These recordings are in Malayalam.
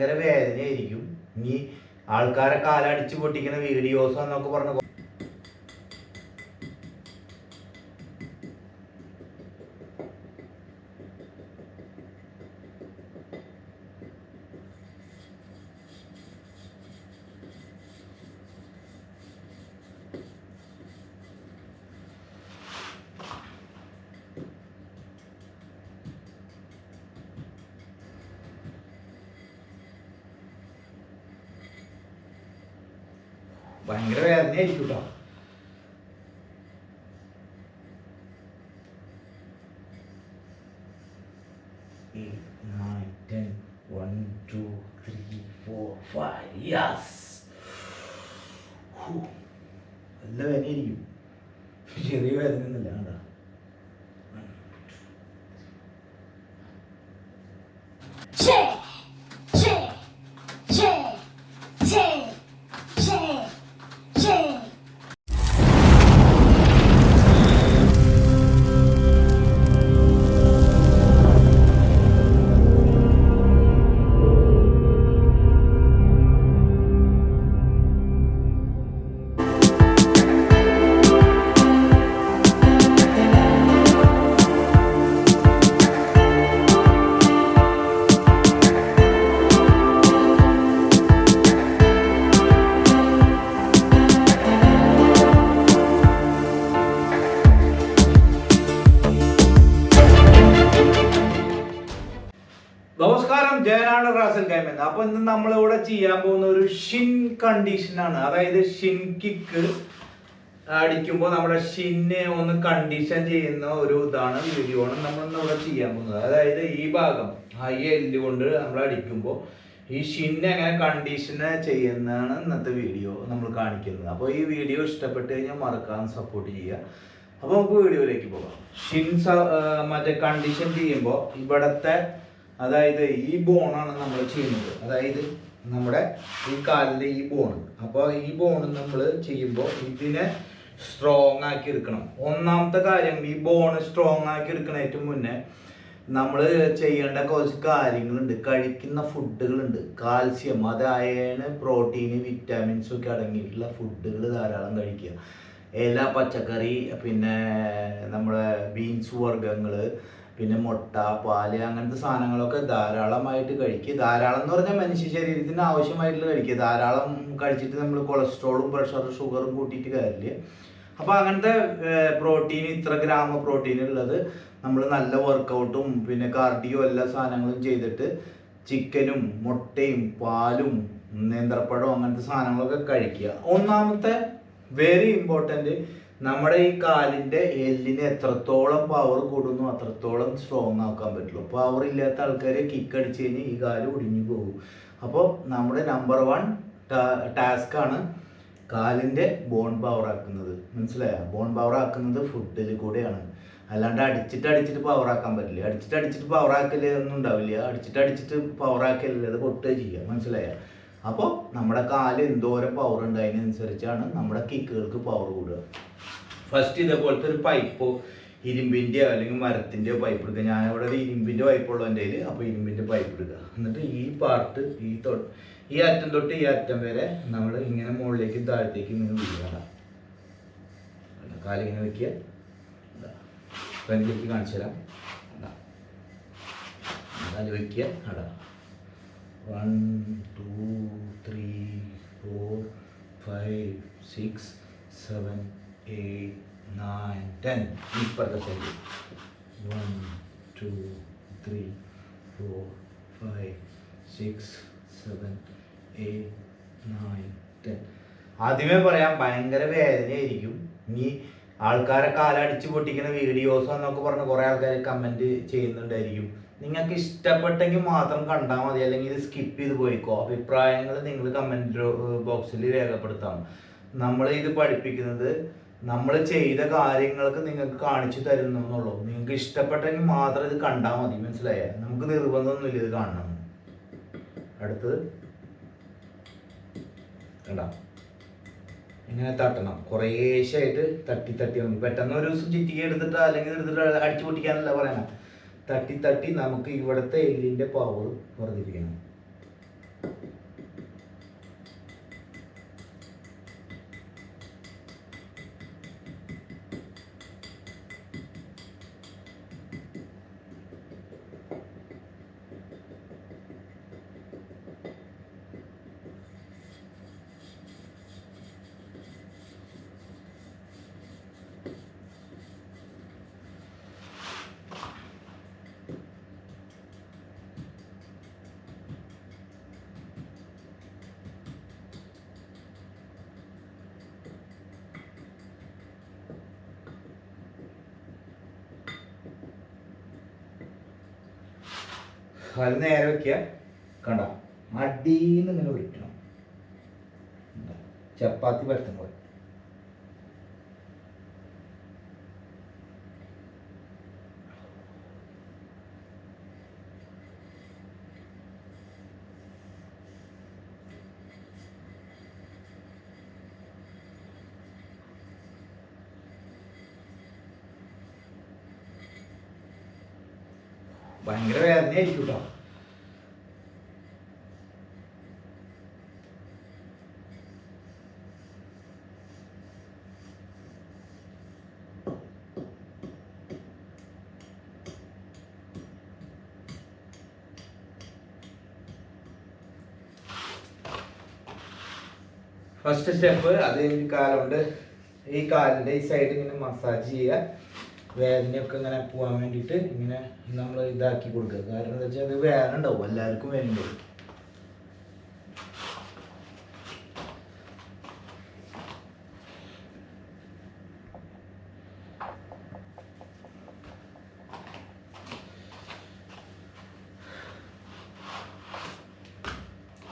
ഭയങ്കര വേദനയായിരിക്കും. ഇനി ആൾക്കാരെ കാലടിച്ച് പൊട്ടിക്കുന്ന വീഡിയോസ് എന്നൊക്കെ പറഞ്ഞ് ഭയങ്കര വേദനയായിരിക്കും കേട്ടോ. നല്ല വേദനയായിരിക്കും. ചെറിയ വേദന ഒന്നുമില്ല കേട്ടോ. നമസ്കാരം, ജയനാണ് റാസൽ ഗെയിമെന്ന്. അപ്പൊ ഇന്ന് നമ്മളിവിടെ ചെയ്യാൻ പോകുന്ന ഒരു ഷിൻ കണ്ടീഷനാണ്. അതായത് ഷിൻ കിക്ക് അടിക്കുമ്പോൾ നമ്മുടെ ഷിന്നെ ഒന്ന് കണ്ടീഷൻ ചെയ്യുന്ന ഒരു ഇതാണ്, വീഡിയോ ആണ് നമ്മൾ ഇവിടെ ചെയ്യാൻ പോകുന്നത്. അതായത് ഈ ഭാഗം ഹൈ എല്ല് കൊണ്ട് നമ്മൾ അടിക്കുമ്പോൾ ഈ ഷിന്നെ എങ്ങനെ കണ്ടീഷന് ചെയ്യുന്നതാണ് ഇന്നത്തെ വീഡിയോ നമ്മൾ കാണിക്കുന്നത്. അപ്പോൾ ഈ വീഡിയോ ഇഷ്ടപ്പെട്ട് കഴിഞ്ഞാൽ മറക്കാൻ സപ്പോർട്ട് ചെയ്യുക. അപ്പോൾ നമുക്ക് വീഡിയോയിലേക്ക് പോകാം. ഷിൻ മറ്റേ കണ്ടീഷൻ ചെയ്യുമ്പോൾ ഇവിടത്തെ, അതായത് ഈ ബോണാണ് നമ്മൾ ചെയ്യുന്നത്. അതായത് നമ്മുടെ ഈ കാലിലെ ഈ ബോൺ. അപ്പോൾ ഈ ബോൺ നമ്മൾ ചെയ്യുമ്പോൾ ഇതിനെ സ്ട്രോങ് ആക്കി എടുക്കണം. ഒന്നാമത്തെ കാര്യം, ഈ ബോൺ സ്ട്രോങ് ആക്കി എടുക്കുന്നതിന് മുന്നേ നമ്മൾ ചെയ്യേണ്ട കുറച്ച് കാര്യങ്ങളുണ്ട്. കഴിക്കുന്ന ഫുഡുകളുണ്ട്. കാൽസ്യം, അത് അയണ്, പ്രോട്ടീന്, വിറ്റാമിൻസ് ഒക്കെ അടങ്ങിയിട്ടുള്ള ഫുഡുകൾ ധാരാളം കഴിക്കുക. ഇല, പച്ചക്കറി, പിന്നെ നമ്മുടെ ബീൻസ് വർഗ്ഗങ്ങൾ, പിന്നെ മുട്ട, പാല്, അങ്ങനത്തെ സാധനങ്ങളൊക്കെ ധാരാളമായിട്ട് കഴിക്കുക. ധാരാളം എന്ന് പറഞ്ഞാൽ മനുഷ്യ ശരീരത്തിന് ആവശ്യമായിട്ടുള്ള കഴിക്കുക. ധാരാളം കഴിച്ചിട്ട് നമ്മൾ കൊളസ്ട്രോളും പ്രഷറും ഷുഗറും കൂട്ടിയിട്ട് കാര്യമില്ല. അപ്പോൾ അങ്ങനത്തെ പ്രോട്ടീൻ, ഇത്ര ഗ്രാം പ്രോട്ടീൻ ഉള്ളത് നമ്മൾ നല്ല വർക്കൗട്ടും പിന്നെ കാർഡിയോ എല്ലാ സാധനങ്ങളും ചെയ്തിട്ട് ചിക്കനും മുട്ടയും പാലും നേന്ത്രപ്പഴവും അങ്ങനത്തെ സാധനങ്ങളൊക്കെ കഴിക്കുക. ഒന്നാമത്തെ വെരി ഇമ്പോർട്ടൻറ്റ്, നമ്മുടെ ഈ കാലിൻ്റെ എല്ലിന് എത്രത്തോളം പവർ കൂടുന്നു അത്രത്തോളം സ്ട്രോങ് ആക്കാൻ പറ്റുള്ളൂ. പവർ ഇല്ലാത്ത ആൾക്കാർ കിക്ക് അടിച്ച് കഴിഞ്ഞാൽ ഈ കാല് ഒടിഞ്ഞു പോകും. അപ്പോൾ നമ്മുടെ നമ്പർ 1 ടാസ്ക്കാണ് കാലിൻ്റെ ബോൺ പവർ ആക്കുന്നത്. മനസ്സിലായോ? ബോൺ പവർ ആക്കുന്നത് ഫുഡിൽ കൂടെയാണ്. അല്ലാണ്ട് അടിച്ചിട്ട് പവർ ആക്കാൻ പറ്റില്ല. അടിച്ചിട്ട് പവർ ആക്കലൊന്നും ഉണ്ടാവില്ല. അടിച്ചിട്ട് പവർ ആക്കലില്ല, അത് പൊട്ടുക ചെയ്യുക. മനസ്സിലായോ? അപ്പോൾ നമ്മുടെ കാല് എന്തോരം പവർ ഉണ്ട് അതിനനുസരിച്ചാണ് നമ്മുടെ കിക്കുകൾക്ക് പവർ കൂടുക. ഫസ്റ്റ് ഇതേപോലത്തെ ഒരു പൈപ്പോ ഇരുമ്പിൻ്റെയോ അല്ലെങ്കിൽ മരത്തിൻ്റെയോ പൈപ്പ് എടുക്കുക. ഞാനിവിടെ ഒരു ഇരുമ്പിൻ്റെ പൈപ്പുള്ളൂ എൻ്റെ കയ്യിൽ. അപ്പോൾ ഇരുമ്പിൻ്റെ പൈപ്പ് എടുക്കുക. എന്നിട്ട് ഈ പാർട്ട് ഈ അറ്റം തൊട്ട് ഈ അറ്റം വരെ നമ്മൾ ഇങ്ങനെ മുകളിലേക്ക് താഴത്തേക്ക് ഇങ്ങനെ വീഴുക. കാലിങ്ങനെ വയ്ക്കുക. ഫ്രണ്ടിലേക്ക് കാണിച്ചു തരാം. കാല് വയ്ക്കുക. അടാ 1 2 3 4 5 6 7 8 9 10. ഇപ്പുറത്തെ സൈഡ് 1 2 3 4 5 6 7 8 9 10. ആദ്യമേ പറയാം, ഭയങ്കര വേദനയായിരിക്കും. ഇനി ആൾക്കാരെ കാലടിച്ച് പൊട്ടിക്കുന്ന വീഡിയോസ് എന്നൊക്കെ പറഞ്ഞ് കുറേ ആൾക്കാർ കമൻറ്റ് ചെയ്യുന്നുണ്ടായിരിക്കും. നിങ്ങൾക്ക് ഇഷ്ടപ്പെട്ടെങ്കിൽ മാത്രം കണ്ടാൽ മതി, അല്ലെങ്കിൽ ഇത് സ്കിപ്പ് ചെയ്ത് പോയിക്കോ. അഭിപ്രായങ്ങൾ നിങ്ങൾ കമൻറ്റ് ബോക്സിൽ രേഖപ്പെടുത്താം. നമ്മൾ ഇത് പഠിപ്പിക്കുന്നത് നമ്മൾ ചെയ്ത കാര്യങ്ങൾക്ക് നിങ്ങൾക്ക് കാണിച്ചു തരുന്നു എന്നുള്ളൂ. നിങ്ങൾക്ക് ഇഷ്ടപ്പെട്ടെങ്കിൽ മാത്രം ഇത് കണ്ടാൽ മതി. മനസ്സിലായ? നമുക്ക് നിർബന്ധമൊന്നുമില്ല ഇത് കാണണം. അടുത്തത് കണ്ടാ ഇങ്ങനെ തട്ടണം. കുറേശ്ശായിട്ട് തട്ടി നമുക്ക് പെട്ടെന്ന് ഒരു ദിവസം ചിറ്റിക്ക് എടുത്തിട്ട് അല്ലെങ്കിൽ അടിച്ചു പൊട്ടിക്കാനല്ല പറയണം. തട്ടി നമുക്ക് ഇവിടുത്തെ എല്ലിൻ്റെ പവർ വർദ്ധിപ്പിക്കണം. കാല് നേരെ വെക്കുക. കണ്ട അടിന്ന് ഇങ്ങനെ ഒഴിക്കണം. ചപ്പാത്തി പരത്തും പോലെ. ഭയങ്കര വേദനയായിരിക്കും കേട്ടോ. ഫസ്റ്റ് സ്റ്റെപ്പ് അത് കാലുകൊണ്ട് ഈ കാലിൻ്റെ ഈ സൈഡ് ഇങ്ങനെ മസാജ് ചെയ്യുക. വേദനയൊക്കെ ഇങ്ങനെ പോകാൻ വേണ്ടിയിട്ട് ഇങ്ങനെ നമ്മൾ ഇതാക്കി കൊടുക്കുക. കാരണം എന്താ വെച്ചാൽ അത് വേദന ഉണ്ടാവും, എല്ലാവർക്കും വേദന ഉണ്ടാവും.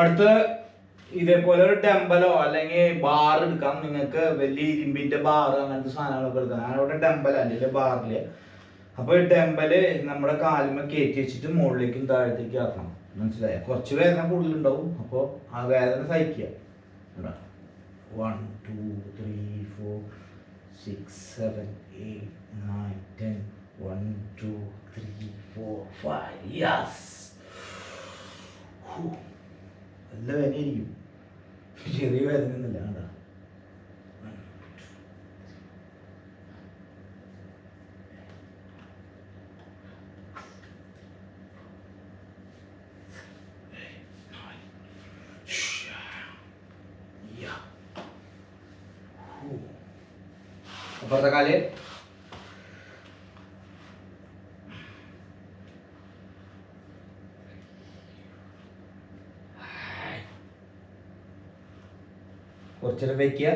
അടുത്ത ഇതേപോലെ ഒരു ഡംബലോ അല്ലെങ്കിൽ ബാർ എടുക്കാം. നിങ്ങൾക്ക് വലിയ ഇരുമ്പിന്റെ ബാർ അങ്ങനത്തെ സാധനങ്ങളൊക്കെ എടുക്കാം. ഞാനിവിടെ ഡംബൽ അല്ലെങ്കിൽ ബാറില്. അപ്പൊ ഈ ഡംബല് നമ്മുടെ കാലുമ കയറ്റി വെച്ചിട്ട് മുകളിലേക്കും താഴത്തേക്കും ആക്കണം. മനസ്സിലായ? കുറച്ച് വേദന കൂടുതലുണ്ടാവും. അപ്പോൾ ആ വേദന സഹിക്കുക. 1 2 3 4 6 7 8 9 10 1 2 3 4 5 യെസ്. നല്ല വേദനയായിരിക്കും, ചെറിയ വേദന ഒന്നുമില്ല. കണ്ടാ അപ്പുറത്തെ കാല് കുറച്ചേരം വയ്ക്കുക.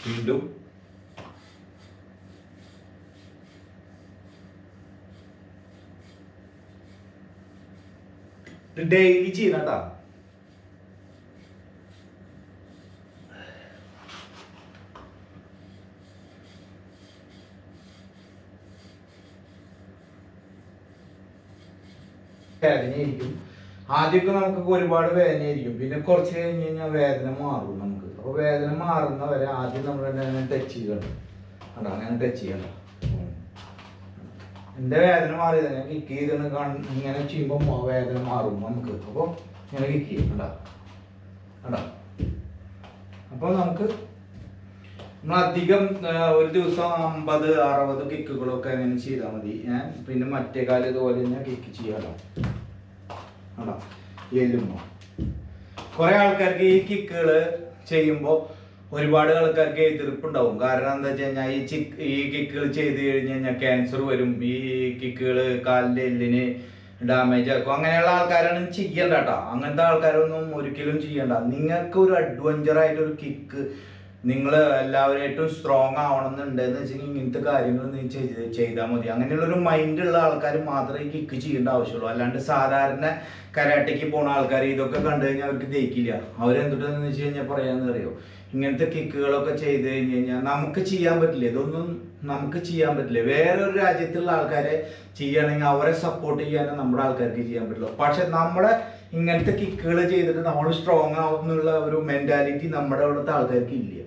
വീണ്ടും ഡെയിലി ചെയ്യണം കേട്ടോ. വേദനയായിരിക്കും ആദ്യമൊക്കെ, നമുക്കൊക്കെ ഒരുപാട് വേദനയായിരിക്കും. പിന്നെ കുറച്ച് കഴിഞ്ഞ് കഴിഞ്ഞാൽ വേദന മാറും നമുക്ക്. അപ്പോൾ വേദന മാറുന്നവരെ ആദ്യം നമ്മൾ തന്നെ ടച്ച് ചെയ്യണം. കണ്ടോ, അങ്ങനെ ടച്ച് ചെയ്യണം. എൻ്റെ വേദന മാറിയത് ഞാൻ കിക്ക് ചെയ്തെന്ന് ഇങ്ങനെ ചെയ്യുമ്പോൾ വേദന മാറും നമുക്ക്. അപ്പോൾ ഇങ്ങനെ കിക്ക് ചെയ്യും. കണ്ടോ കണ്ടോ. അപ്പോൾ നമുക്ക് നമ്മളധികം ഒരു ദിവസം 50-60 കിക്കുകളൊക്കെ അങ്ങനെ ചെയ്താൽ മതി. ഞാൻ പിന്നെ മറ്റേ കാലം ഇതുപോലെ തന്നെ കിക്ക് ചെയ്യാമല്ലോ. ആണോ എല്ലുമ്പോൾ കുറെ ആൾക്കാർക്ക് ഈ കിക്കുകൾ ചെയ്യുമ്പോൾ ഒരുപാട് ആൾക്കാർക്ക് എതിർപ്പുണ്ടാവും. കാരണം എന്താ വെച്ച് കഴിഞ്ഞാൽ ഈ കിക്കുകൾ ചെയ്ത് കഴിഞ്ഞ് കഴിഞ്ഞാൽ ക്യാൻസർ വരും, ഈ കിക്കുകൾ കാലിൻ്റെ എല്ലിന് ഡാമേജ് ആക്കും. അങ്ങനെയുള്ള ആൾക്കാരാണ് ചെയ്യണ്ട കേട്ടോ. അങ്ങനത്തെ ആൾക്കാരൊന്നും ഒരിക്കലും ചെയ്യണ്ട. നിങ്ങൾക്ക് ഒരു അഡ്വഞ്ചറായിട്ടൊരു കിക്ക്, നിങ്ങൾ എല്ലാവരായിട്ടും സ്ട്രോങ് ആവണമെന്നുണ്ടെന്ന് വെച്ചാൽ ഇങ്ങനത്തെ കാര്യങ്ങൾ നീ ചെയ്താൽ മതി. അങ്ങനെയുള്ളൊരു മൈൻഡുള്ള ആൾക്കാർ മാത്രമേ ഈ കിക്ക് ചെയ്യേണ്ട ആവശ്യമുള്ളൂ. അല്ലാണ്ട് സാധാരണ കരാട്ടയ്ക്ക് പോണ ആൾക്കാർ ഇതൊക്കെ കണ്ടു കഴിഞ്ഞാൽ അവർക്ക് ദഹിക്കില്ല. അവരെന്തുട്ടെന്ന് വെച്ച് കഴിഞ്ഞാൽ പറയാന്ന് അറിയോ, ഇങ്ങനത്തെ കിക്കുകളൊക്കെ ചെയ്ത് കഴിഞ്ഞ് കഴിഞ്ഞാൽ നമുക്ക് ചെയ്യാൻ പറ്റില്ല. ഇതൊന്നും നമുക്ക് ചെയ്യാൻ പറ്റില്ല. വേറൊരു രാജ്യത്തുള്ള ആൾക്കാരെ ചെയ്യുകയാണെങ്കിൽ അവരെ സപ്പോർട്ട് ചെയ്യാനും നമ്മുടെ ആൾക്കാർക്ക് ചെയ്യാൻ പറ്റില്ല. പക്ഷെ നമ്മുടെ ഇങ്ങനത്തെ കിക്കുകൾ ചെയ്തിട്ട് നമ്മൾ സ്ട്രോങ് ആവുന്നുള്ള ഒരു മെന്റാലിറ്റി നമ്മുടെ അവിടുത്തെ ആൾക്കാർക്ക് ഇല്ല.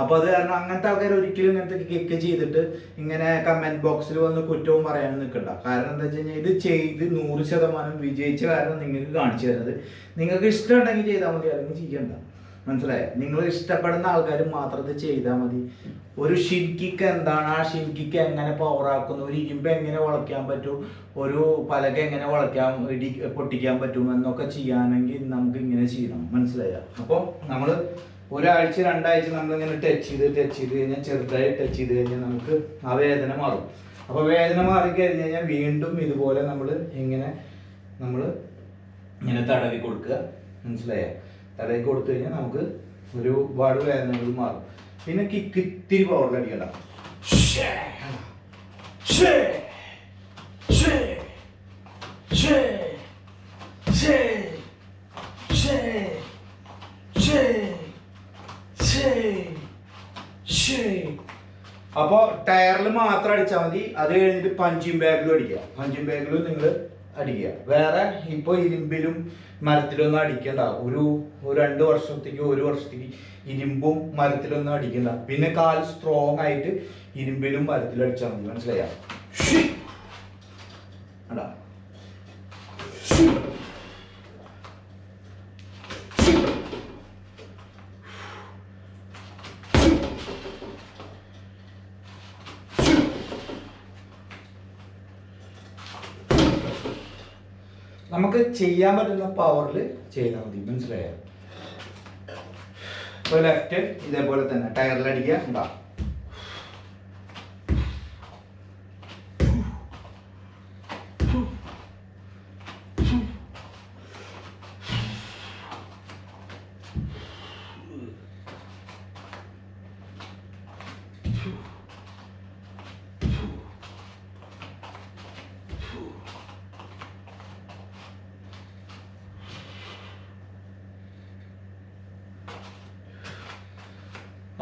അപ്പോൾ അത് കാരണം അങ്ങനത്തെ ആൾക്കാർ ഒരിക്കലും ഇങ്ങനത്തെ കിക്ക് ചെയ്തിട്ട് ഇങ്ങനെ കമന്റ് ബോക്സിൽ വന്ന് കുറ്റവും പറയാനും നിൽക്കണ്ട. കാരണം എന്താ വെച്ച് കഴിഞ്ഞാൽ ഇത് ചെയ്ത് 100% വിജയിച്ച കാരണം നിങ്ങൾക്ക് കാണിച്ചു തരുന്നത്. നിങ്ങൾക്ക് ഇഷ്ടമുണ്ടെങ്കിൽ ചെയ്താൽ മതി, അല്ലെങ്കിൽ ചെയ്യണ്ട. മനസ്സിലായോ? നിങ്ങൾ ഇഷ്ടപ്പെടുന്ന ആൾക്കാർ മാത്രം ഇത് ചെയ്താൽ മതി. ഒരു ഷിൻ കിക്ക് എന്താണ്, ആ ഷിൻ കിക്ക് എങ്ങനെ പവറാക്കുന്നു, ഒരു ഇരുമ്പ് എങ്ങനെ വളയ്ക്കാൻ പറ്റും, ഒരു പലക എങ്ങനെ പൊട്ടിക്കാൻ പറ്റും എന്നൊക്കെ ചെയ്യാനെങ്കിൽ നമുക്ക് ഇങ്ങനെ ചെയ്യണം. മനസ്സിലായോ? അപ്പോൾ നമ്മൾ ഒരാഴ്ച 2 ആഴ്ച നമ്മളിങ്ങനെ ടച്ച് ചെയ്ത് കഴിഞ്ഞാൽ, ചെറുതായി ടച്ച് ചെയ്ത് കഴിഞ്ഞാൽ നമുക്ക് ആ വേദന മാറും. അപ്പോൾ വേദന മാറിക്കഴിഞ്ഞ് കഴിഞ്ഞാൽ വീണ്ടും ഇതുപോലെ നമ്മൾ ഇങ്ങനെ തടവി കൊടുക്കുക. മനസ്സിലായോ? തടവി കൊടുത്തു കഴിഞ്ഞാൽ നമുക്ക് ഒരുപാട് വേദനകൾ മാറും. പിന്നെ കിക്ക് ഇത്തിരി പവറിൽ അടിക്കണ്ട. അപ്പൊ ടയറിൽ മാത്രം അടിച്ചാൽ മതി. അത് കഴിഞ്ഞിട്ട് പഞ്ചിങ് ബാഗിലും അടിക്കുക. പഞ്ചിങ് ബാഗിലും നിങ്ങൾ അടിക്കുക. വേറെ ഇപ്പൊ ഇരുമ്പിലും മരത്തിലൊന്നും അടിക്കണ്ട. ഒരു 2 വർഷത്തേക്ക് 1 വർഷത്തേക്ക് ഇരുമ്പും മരത്തിലൊന്നും അടിക്കണ്ട. പിന്നെ കാൽ സ്ട്രോങ് ആയിട്ട് ഇരുമ്പിലും മരത്തിലും അടിച്ചാൽ മതി. മനസ്സിലായ? നമുക്ക് ചെയ്യാൻ പറ്റുന്ന പവറിൽ ചെയ്താൽ മതി. മനസ്സിലായോ? ഇപ്പൊ ലെഫ്റ്റ് ഇതേപോലെ തന്നെ ടയറിൽ അടിക്കുക. ഉണ്ടാ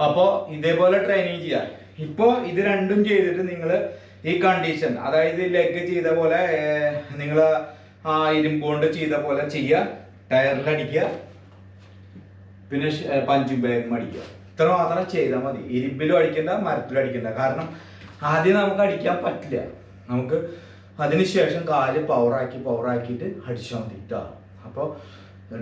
അപ്പോൾ ഇതേപോലെ ട്രെയിനിങ് ചെയ്യാം. ഇപ്പോൾ ഇത് രണ്ടും ചെയ്തിട്ട് നിങ്ങൾ ഈ കണ്ടീഷൻ, അതായത് ലെഗ് ചെയ്ത പോലെ നിങ്ങൾ ആ ഇരുമ്പോണ്ട് ചെയ്ത പോലെ ചെയ്യുക. ടയറിൽ അടിക്കുക, പിന്നെ പഞ്ചിങ് ബാഗും അടിക്കുക. ഇത്ര മാത്രം ചെയ്താൽ മതി. ഇരുമ്പിലും അടിക്കണ്ട, മരത്തിലും അടിക്കണ്ട. കാരണം ആദ്യം നമുക്ക് അടിക്കാൻ പറ്റില്ല. നമുക്ക് അതിനുശേഷം കാല് പവറാക്കിയിട്ട് അടിച്ചാൽ മതി കേട്ടോ. അപ്പോൾ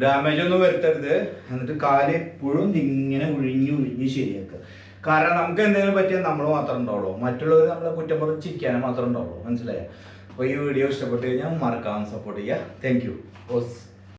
ഡാമേജ് ഒന്നും വരുത്തരുത്. എന്നിട്ട് കാല് എപ്പോഴും ഇങ്ങനെ ഉഴിഞ്ഞ് ശരിയാക്കുക. കാരണം നമുക്ക് എന്തെങ്കിലും പറ്റിയാൽ നമ്മൾ മാത്രം ഉണ്ടാവുള്ളൂ. മറ്റുള്ളവർ നമ്മളെ കുറ്റം പറഞ്ഞ് ചിരിക്കാനും മാത്രം ഉണ്ടാവുള്ളൂ. മനസ്സിലായോ? അപ്പോൾ ഈ വീഡിയോ ഇഷ്ടപ്പെട്ട് കഴിഞ്ഞാൽ മറക്കാതെ സപ്പോർട്ട് ചെയ്യുക. Thank you.